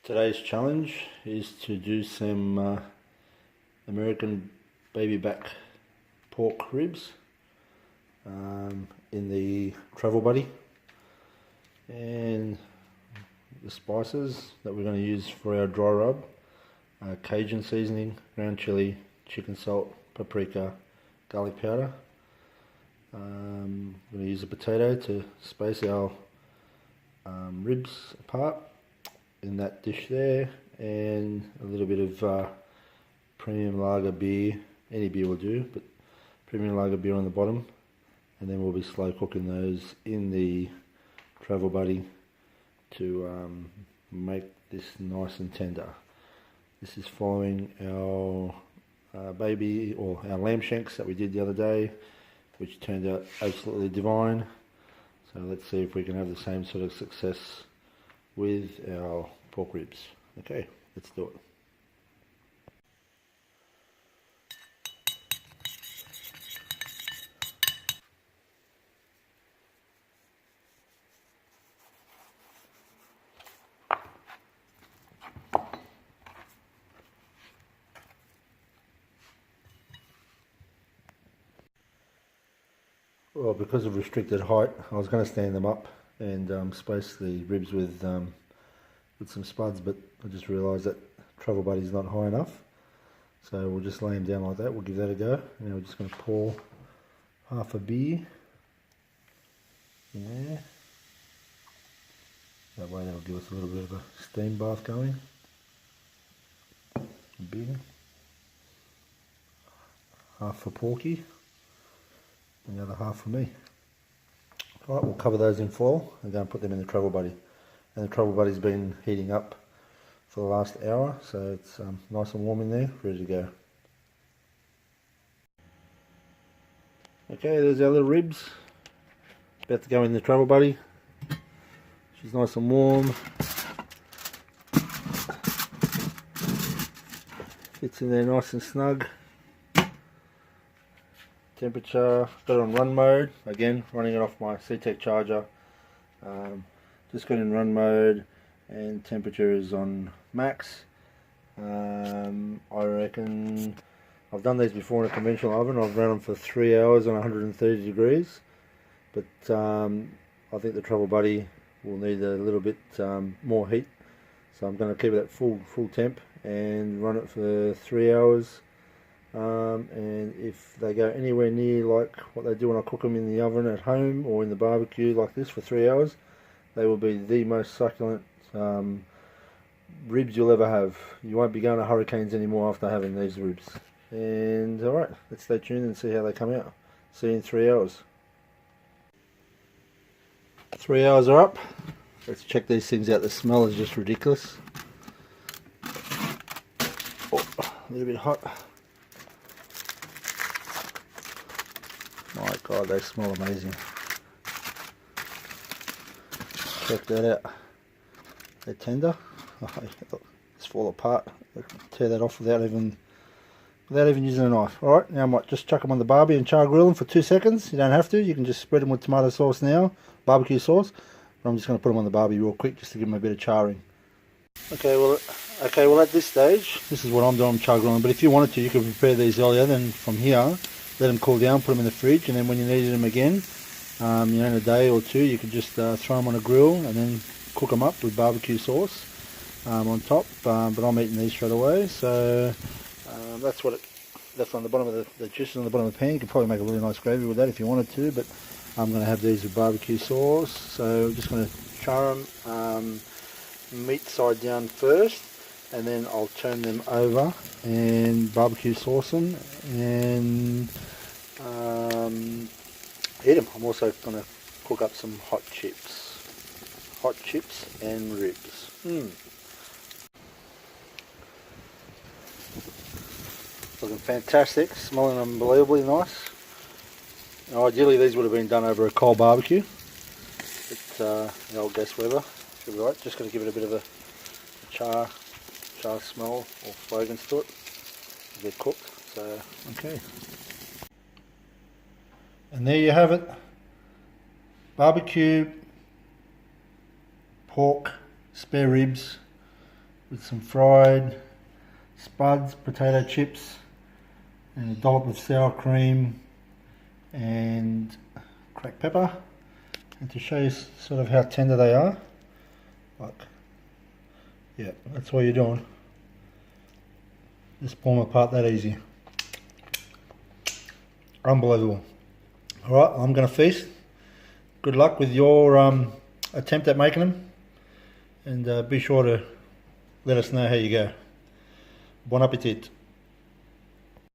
Today's challenge is to do some American baby back pork ribs in the Travel Buddy, and the spices that we're going to use for our dry rub: Cajun seasoning, ground chili, chicken salt, paprika, garlic powder. We're going to use a potato to space our ribs apart in that dish there, and a little bit of premium lager beer. Any beer will do, but premium lager beer on the bottom, and then we'll be slow cooking those in the Travel Buddy to make this nice and tender. This is following our baby or our lamb shanks that we did the other day, which turned out absolutely divine. So let's see if we can have the same sort of success with our pork ribs. Okay, let's do it. Well, because of restricted height, I was going to stand them up and space the ribs with some spuds, but I just realised that Travel Buddy's not high enough, so we'll just lay them down like that. We'll give that a go. Now we're just going to pour half a beer. Yeah, that way that'll give us a little bit of a steam bath going. A beer, half for Porky, and the other half for me. Alright, we'll cover those in foil and go and put them in the Travel Buddy. And the Travel Buddy's been heating up for the last hour, so it's nice and warm in there, ready to go. Okay, there's our little ribs, about to go in the Travel Buddy. She's nice and warm. Fits in there nice and snug. Temperature, got it on run mode, again running it off my CTEK charger. Just got in run mode, and temperature is on max. I reckon I've done these before in a conventional oven. I've run them for 3 hours on 130 degrees, but I think the Travel Buddy will need a little bit more heat, so I'm going to keep it at full temp and run it for 3 hours. And if they go anywhere near like what they do when I cook them in the oven at home or in the barbecue like this for 3 hours, they will be the most succulent ribs you'll ever have. You won't be going to Hurricanes anymore after having these ribs. And alright, let's stay tuned and see how they come out. See you in 3 hours. 3 hours are up. Let's check these things out. The smell is just ridiculous. Oh, a little bit hot. My God, they smell amazing. Check that out. They're tender. Oh, it's fall apart. Tear that off without even using a knife. Alright, now I might just chuck them on the barbie and char grill them for 2 seconds. You don't have to. You can just spread them with tomato sauce now, barbecue sauce. But I'm just going to put them on the barbie real quick just to give them a bit of charring. Okay, well at this stage, this is what I'm doing. I'm char grilling. But if you wanted to, you could prepare these earlier. Then from here, let them cool down, put them in the fridge, and then when you needed them again, in a day or two, you could just throw them on a grill and then cook them up with barbecue sauce on top. But I'm eating these straight away, so that's on the bottom of the juice on the bottom of the pan. You could probably make a really nice gravy with that if you wanted to, but I'm going to have these with barbecue sauce. So I'm just going to char them meat side down first, and then I'll turn them over and barbecue sauce them and eat them. I'm also going to cook up some hot chips and ribs. Looking fantastic, smelling unbelievably nice. Now, ideally these would have been done over a coal barbecue, but the old gas Weber should be right. Just going to give it a bit of a char smell or fragrance to it as they're cooked. So okay, and there you have it. Barbecue pork spare ribs with some fried spuds, potato chips, and a dollop of sour cream and cracked pepper. And to show you sort of how tender they are, like, yeah, that's what you're doing. Just pull them apart that easy. Unbelievable. Alright, I'm going to feast. Good luck with your attempt at making them, and be sure to let us know how you go. Bon appetit.